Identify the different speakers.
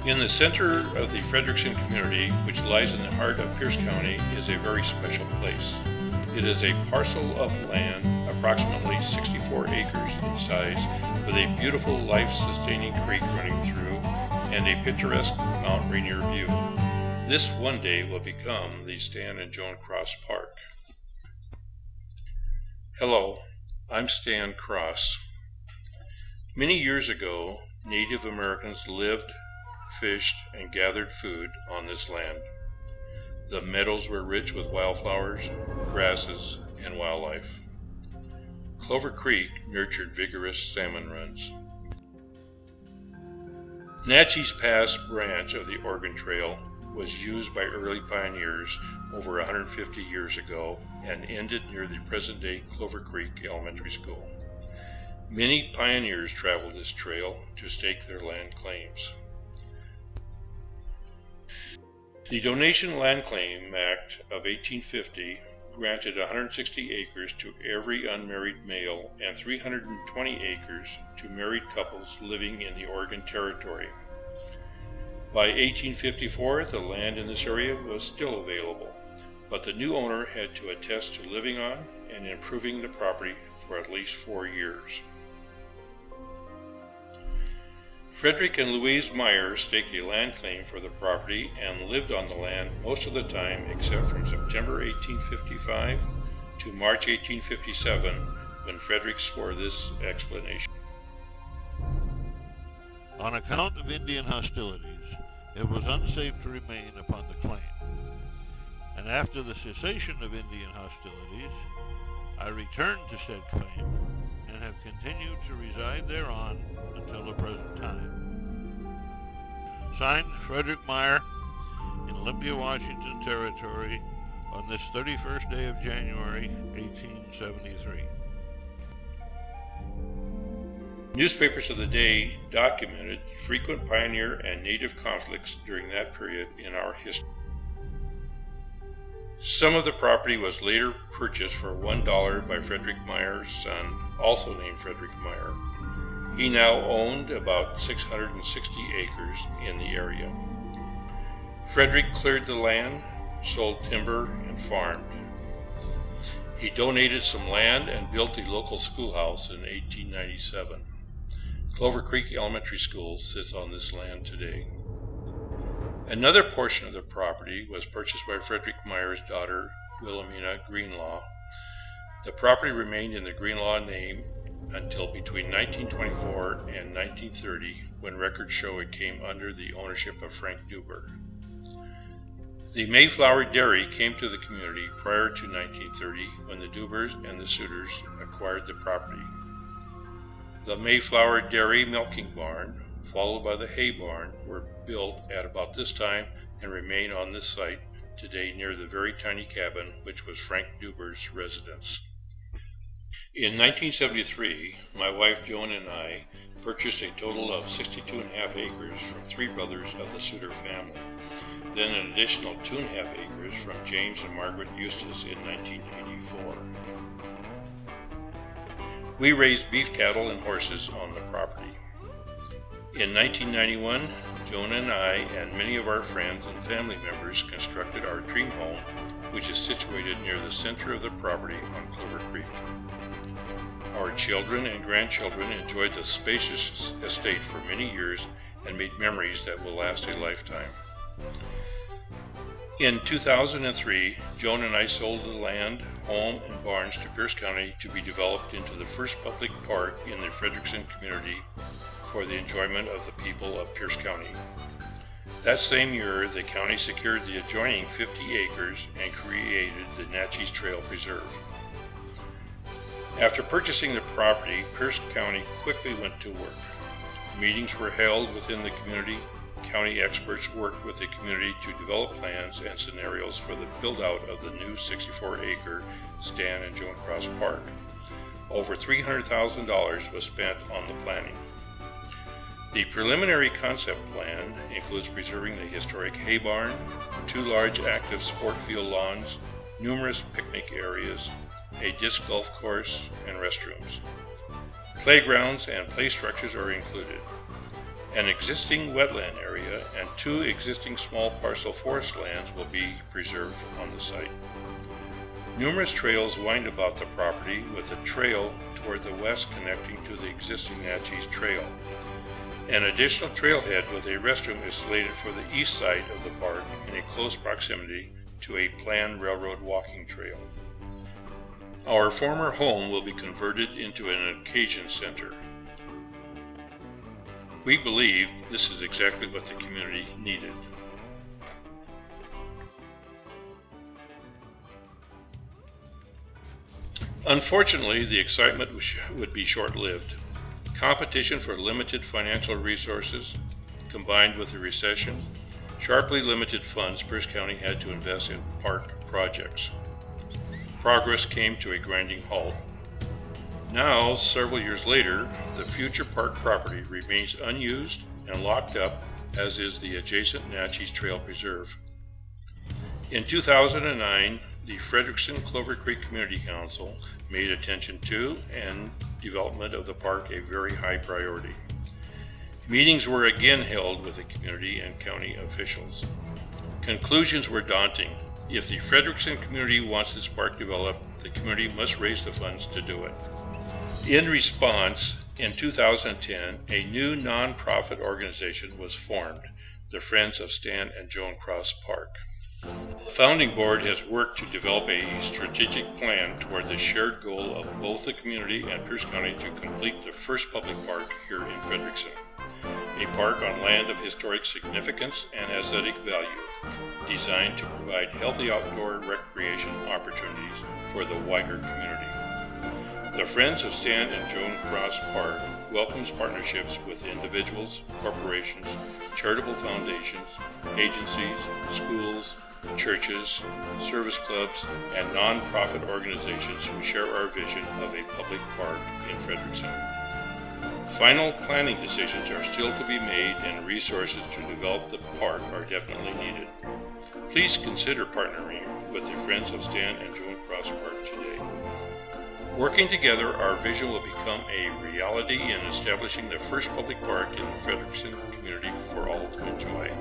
Speaker 1: In the center of the Frederickson community, which lies in the heart of Pierce County, is a very special place. It is a parcel of land approximately 64 acres in size with a beautiful life-sustaining creek running through and a picturesque Mount Rainier view. This one day will become the Stan and Joan Cross Park. Hello, I'm Stan Cross. Many years ago, Native Americans lived, fished, and gathered food on this land. The meadows were rich with wildflowers, grasses, and wildlife. Clover Creek nurtured vigorous salmon runs. Natchez Pass branch of the Oregon Trail was used by early pioneers over 150 years ago and ended near the present-day Clover Creek Elementary School. Many pioneers traveled this trail to stake their land claims. The Donation Land Claim Act of 1850 granted 160 acres to every unmarried male and 320 acres to married couples living in the Oregon Territory. By 1854, the land in this area was still available, but the new owner had to attest to living on and improving the property for at least 4 years. Frederick and Louise Meyer staked a land claim for the property and lived on the land most of the time except from September 1855 to March 1857 when Frederick swore this explanation.
Speaker 2: On account of Indian hostilities, it was unsafe to remain upon the claim. And after the cessation of Indian hostilities, I returned to said claim and have continued to reside thereon until the present time. Signed, Frederick Meyer, in Olympia, Washington Territory, on this 31st day of January, 1873.
Speaker 1: Newspapers of the day documented frequent pioneer and native conflicts during that period in our history. Some of the property was later purchased for $1 by Frederick Meyer's son, also named Frederick Meyer. He now owned about 660 acres in the area. Frederick cleared the land, sold timber, and farmed. He donated some land and built a local schoolhouse in 1897. Clover Creek Elementary School sits on this land today. Another portion of the property was purchased by Frederick Meyer's daughter, Wilhelmina Greenlaw. The property remained in the Greenlaw name until between 1924 and 1930, when records show it came under the ownership of Frank Duber. The Mayflower Dairy came to the community prior to 1930 when the Dubers and the Suitors acquired the property. The Mayflower Dairy milking barn, followed by the hay barn, were built at about this time and remain on this site today near the very tiny cabin which was Frank Duber's residence. In 1973, my wife Joan and I purchased a total of 62.5 acres from 3 brothers of the Suiter family, then an additional 2.5 acres from James and Margaret Eustace in 1984. We raised beef cattle and horses on the property. In 1991, Joan and I and many of our friends and family members constructed our dream home, which is situated near the center of the property on Clover Creek. Our children and grandchildren enjoyed the spacious estate for many years and made memories that will last a lifetime. In 2003, Joan and I sold the land, home, and barns to Pierce County to be developed into the first public park in the Frederickson community for the enjoyment of the people of Pierce County. That same year, the county secured the adjoining 50 acres and created the Natchez Trail Preserve. After purchasing the property, Pierce County quickly went to work. Meetings were held within the community. County experts worked with the community to develop plans and scenarios for the build-out of the new 64-acre Stan and Joan Cross Park. Over $300,000 was spent on the planning. The preliminary concept plan includes preserving the historic hay barn, 2 large active sport field lawns, numerous picnic areas, a disc golf course, and restrooms. Playgrounds and play structures are included. An existing wetland area and 2 existing small parcel forest lands will be preserved on the site. Numerous trails wind about the property, with a trail toward the west connecting to the existing Natchez Trail. An additional trailhead with a restroom is slated for the east side of the park in a close proximity to a planned railroad walking trail. Our former home will be converted into an occasion center. We believe this is exactly what the community needed. Unfortunately, the excitement would be short-lived. Competition for limited financial resources, combined with the recession, sharply limited funds Pierce County had to invest in park projects. Progress came to a grinding halt. Now, several years later, the future park property remains unused and locked up, as is the adjacent Natchez Trail Preserve. In 2009, the Frederickson Clover Creek Community Council made attention to and development of the park a very high priority. Meetings were again held with the community and county officials. Conclusions were daunting. If the Frederickson community wants this park developed, the community must raise the funds to do it. In response, in 2010, a new nonprofit organization was formed, the Friends of Stan and Joan Cross Park. The founding board has worked to develop a strategic plan toward the shared goal of both the community and Pierce County to complete the first public park here in Frederickson. A park on land of historic significance and aesthetic value, designed to provide healthy outdoor recreation opportunities for the wider community. The Friends of Stan and Joan Cross Park welcomes partnerships with individuals, corporations, charitable foundations, agencies, schools, churches, service clubs, and non-profit organizations who share our vision of a public park in Frederickson. Final planning decisions are still to be made, and resources to develop the park are definitely needed. Please consider partnering with the Friends of Stan and Joan Cross Park today. Working together, our vision will become a reality in establishing the first public park in the Frederickson community for all to enjoy.